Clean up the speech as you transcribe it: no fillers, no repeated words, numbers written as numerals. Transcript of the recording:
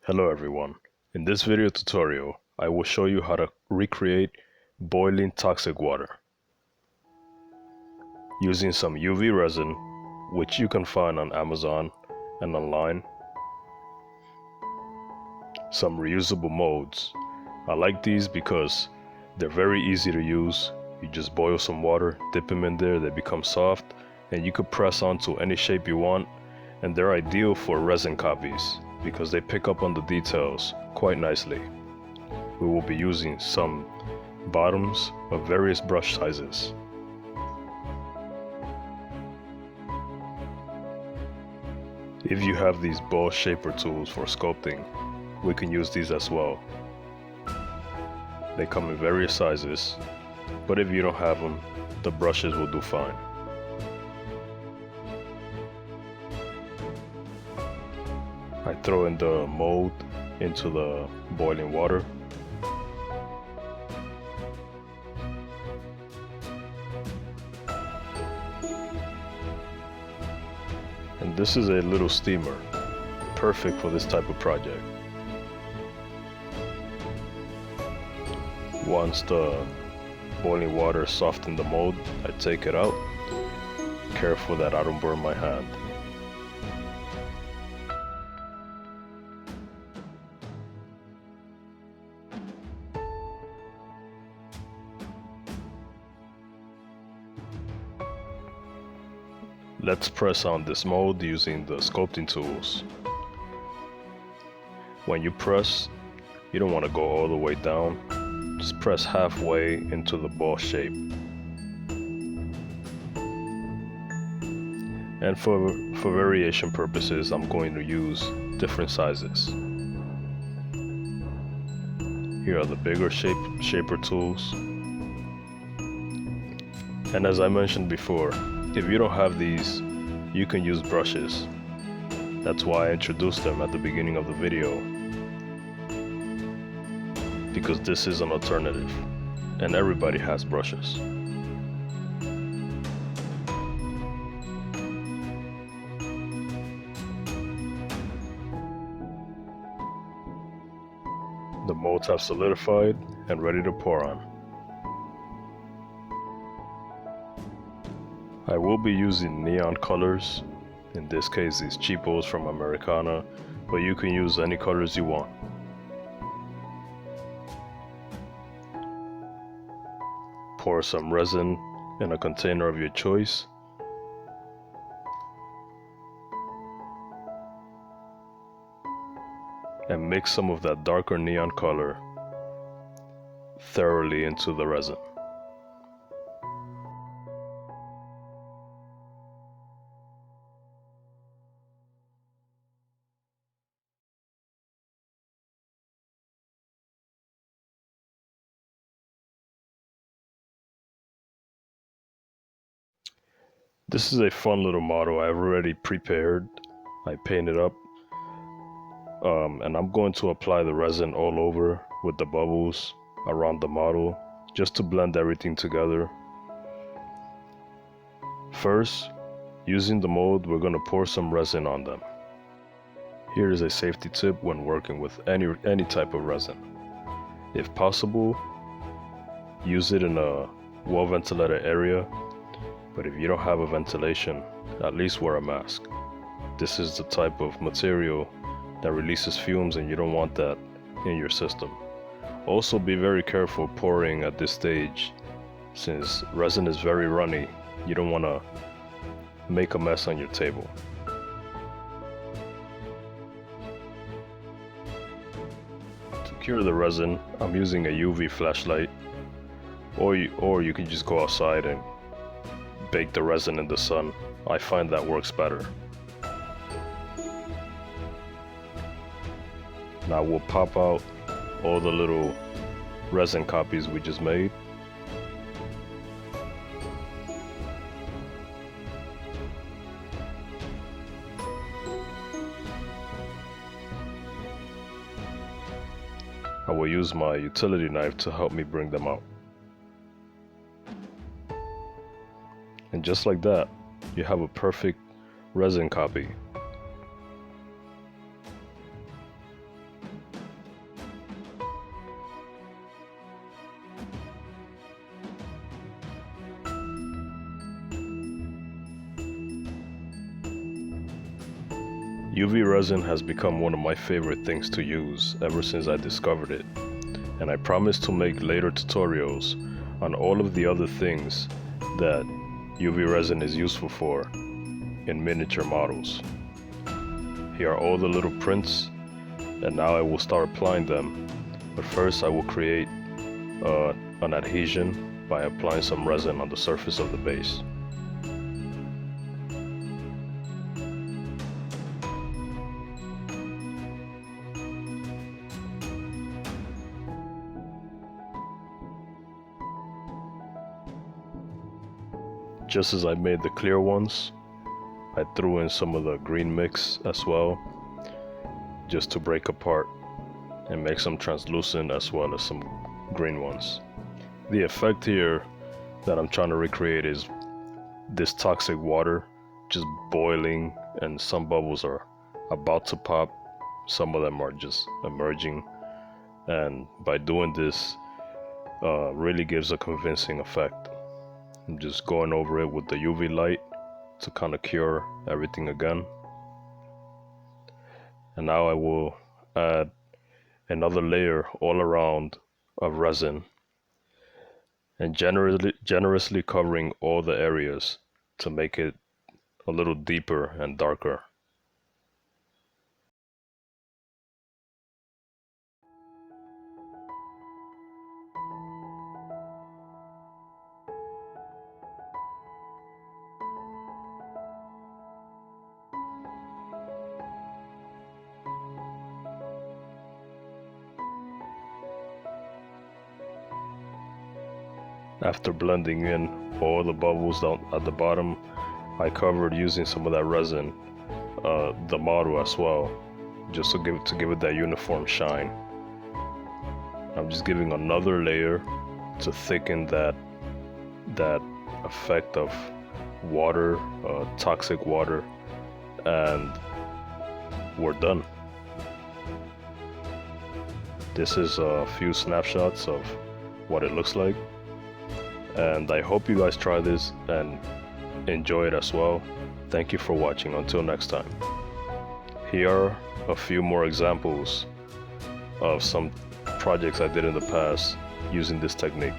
Hello everyone. In this video tutorial, I will show you how to recreate boiling toxic water using some UV resin, which you can find on Amazon and online, some reusable molds. I like these because they're very easy to use. You just boil some water, dip them in there, they become soft, and you could press onto any shape you want, and they're ideal for resin copies because they pick up on the details quite nicely. We will be using some bottoms of various brush sizes. If you have these ball shaper tools for sculpting, we can use these as well. They come in various sizes, but if you don't have them, the brushes will do fine. I throw in the mold into the boiling water. And this is a little steamer, perfect for this type of project. Once the boiling water softens the mold, I take it out, careful that I don't burn my hand. Let's press on this mold using the sculpting tools. When you press, you don't want to go all the way down. Just press halfway into the ball shape. And for variation purposes, I'm going to use different sizes. Here are the bigger shaper tools. And as I mentioned before, if you don't have these, you can use brushes. That's why I introduced them at the beginning of the video, because this is an alternative, and everybody has brushes. The molds have solidified and ready to pour on. I will be using neon colors, in this case these cheapos from Americana, but you can use any colors you want. Pour some resin in a container of your choice. And mix some of that darker neon color thoroughly into the resin. This is a fun little model I've already prepared. I painted up, and I'm going to apply the resin all over with the bubbles around the model just to blend everything together. First, using the mold, we're going to pour some resin on them. Here is a safety tip when working with any type of resin. If possible, use it in a well-ventilated area, but if you don't have a ventilation, at least wear a mask. This is the type of material that releases fumes and you don't want that in your system. Also be very careful pouring at this stage, since resin is very runny. You don't want to make a mess on your table. To cure the resin, I'm using a UV flashlight, or you can just go outside and bake the resin in the sun. I find that works better. Now we'll pop out all the little resin copies we just made. I will use my utility knife to help me bring them out. And just like that, you have a perfect resin copy. UV resin has become one of my favorite things to use ever since I discovered it, and I promise to make later tutorials on all of the other things that UV resin is useful for in miniature models. Here are all the little prints, and now I will start applying them, but first I will create an adhesion by applying some resin on the surface of the base. Just as I made the clear ones, I threw in some of the green mix as well, just to break apart and make some translucent as well as some green ones. The effect here that I'm trying to recreate is this toxic water just boiling, and some bubbles are about to pop, some of them are just emerging, and by doing this really gives a convincing effect. I'm just going over it with the UV light to kind of cure everything again. And now I will add another layer all around of resin, and generously covering all the areas to make it a little deeper and darker. After blending in all the bubbles down at the bottom, I covered using some of that resin the model as well, just to give it that uniform shine. I'm just giving another layer to thicken that effect of water, toxic water, and we're done. This is a few snapshots of what it looks like, and I hope you guys try this and enjoy it as well. Thank you for watching. Until next time. Here are a few more examples of some projects I did in the past using this technique.